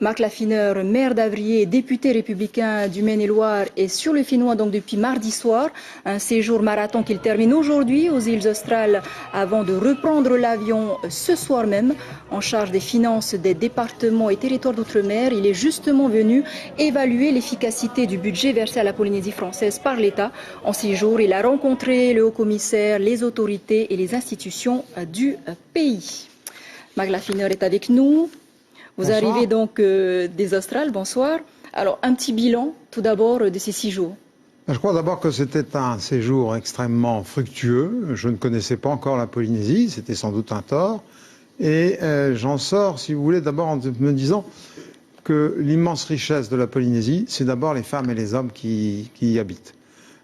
Marc Laffineur, maire d'Avrier, député républicain du Maine-et-Loire, est sur le Finnois donc depuis mardi soir. Un séjour marathon qu'il termine aujourd'hui aux îles Australes avant de reprendre l'avion ce soir même. En charge des finances des départements et territoires d'outre-mer, il est justement venu évaluer l'efficacité du budget versé à la Polynésie française par l'État. En 6 jours, il a rencontré le haut-commissaire, les autorités et les institutions du pays. Marc Laffineur est avec nous. Vous Bonsoir. arrivez donc des Australes, bonsoir. Alors, un petit bilan tout d'abord de ces 6 jours. Je crois d'abord que c'était un séjour extrêmement fructueux. Je ne connaissais pas encore la Polynésie, c'était sans doute un tort. Et j'en sors, si vous voulez, d'abord en me disant que l'immense richesse de la Polynésie, c'est d'abord les femmes et les hommes qui y habitent.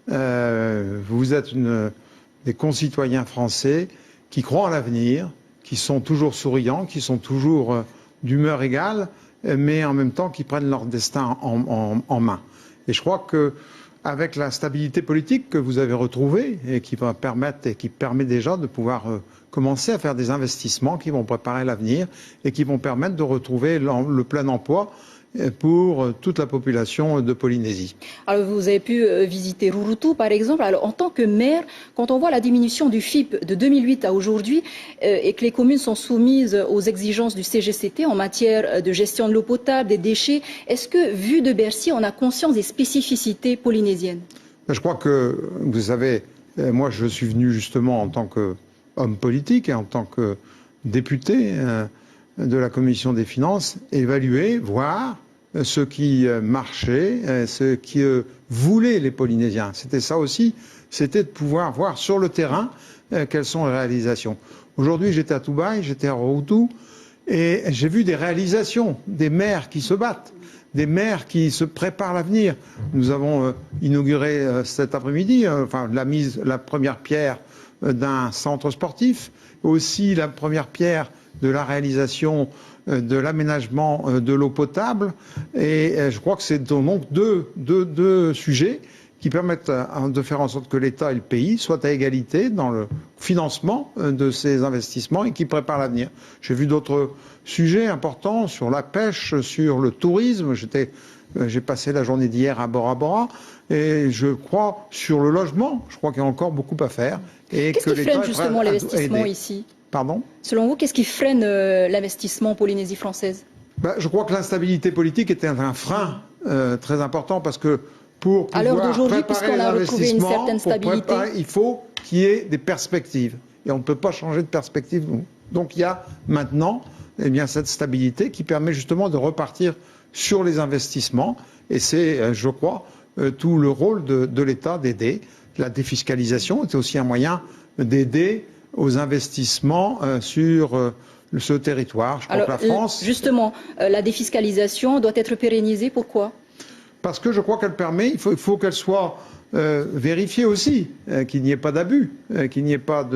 Vous êtes des concitoyens français qui croient en l'avenir, qui sont toujours souriants, qui sont toujours d'humeur égale, mais en même temps qui prennent leur destin en main. Et je crois que avec la stabilité politique que vous avez retrouvée et qui va permettre et qui permet déjà de pouvoir commencer à faire des investissements qui vont préparer l'avenir et qui vont permettre de retrouver le plein emploi pour toute la population de Polynésie. Alors vous avez pu visiter Rurutu par exemple. Alors en tant que maire, quand on voit la diminution du FIP de 2008 à aujourd'hui et que les communes sont soumises aux exigences du CGCT en matière de gestion de l'eau potable, des déchets, est-ce que vu de Bercy, on a conscience des spécificités polynésiennes? Je crois que, vous savez, moi je suis venu justement en tant qu'homme politique et en tant que député de la Commission des finances, évaluer, voir ce qui marchait, ce que voulaient les Polynésiens. C'était ça aussi, c'était de pouvoir voir sur le terrain quelles sont les réalisations. Aujourd'hui, j'étais à Tubaï, j'étais à Rurutu, et j'ai vu des réalisations, des maires qui se battent, des maires qui se préparent l'avenir. Nous avons inauguré cet après-midi, la première pierre d'un centre sportif, aussi la première pierre de la réalisation de l'aménagement de l'eau potable. Et je crois que c'est donc deux sujets qui permettent de faire en sorte que l'État et le pays soient à égalité dans le financement de ces investissements et qui préparent l'avenir. J'ai vu d'autres sujets importants sur la pêche, sur le tourisme. J'ai passé la journée d'hier à Bora Bora et je crois sur le logement. Je crois qu'il y a encore beaucoup à faire. Qu'est-ce qui freine justement l'investissement ici ? Pardon ? Selon vous, qu'est-ce qui freine l'investissement en Polynésie française ? Je crois que l'instabilité politique était un frein très important parce que pour pouvoir préparer l'investissement, il faut qu'il y ait des perspectives. Et on ne peut pas changer de perspective. Donc il y a maintenant cette stabilité qui permet justement de repartir sur les investissements. Et c'est, je crois, tout le rôle de l'État d'aider. La défiscalisation est aussi un moyen d'aider aux investissements sur ce territoire. Je crois que la France... Justement, la défiscalisation doit être pérennisée. Pourquoi ? Parce que je crois qu'elle permet, il faut qu'elle soit vérifiée aussi, qu'il n'y ait pas d'abus, qu'il n'y ait pas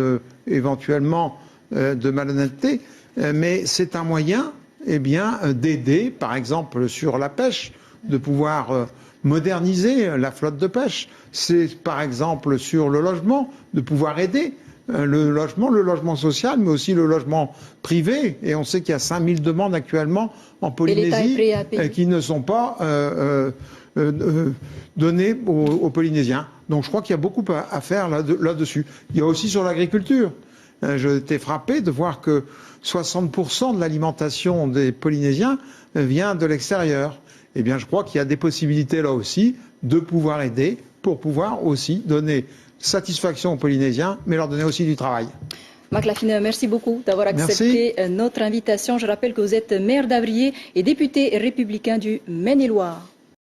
éventuellement de malhonnêteté. Mais c'est un moyen d'aider, par exemple, sur la pêche, de pouvoir moderniser la flotte de pêche. C'est, par exemple, sur le logement, de pouvoir aider le logement social, mais aussi le logement privé. Et on sait qu'il y a 5000 demandes actuellement en Polynésie qui ne sont pas données aux Polynésiens. Donc je crois qu'il y a beaucoup à faire là-dessus. Il y a aussi sur l'agriculture. J'ai été frappé de voir que 60% de l'alimentation des Polynésiens vient de l'extérieur. Eh bien, je crois qu'il y a des possibilités là aussi de pouvoir aider pour pouvoir aussi donner satisfaction aux Polynésiens, mais leur donner aussi du travail. Marc Laffineur, merci beaucoup d'avoir accepté notre invitation. Je rappelle que vous êtes maire d'Avrier et député républicain du Maine-et-Loire.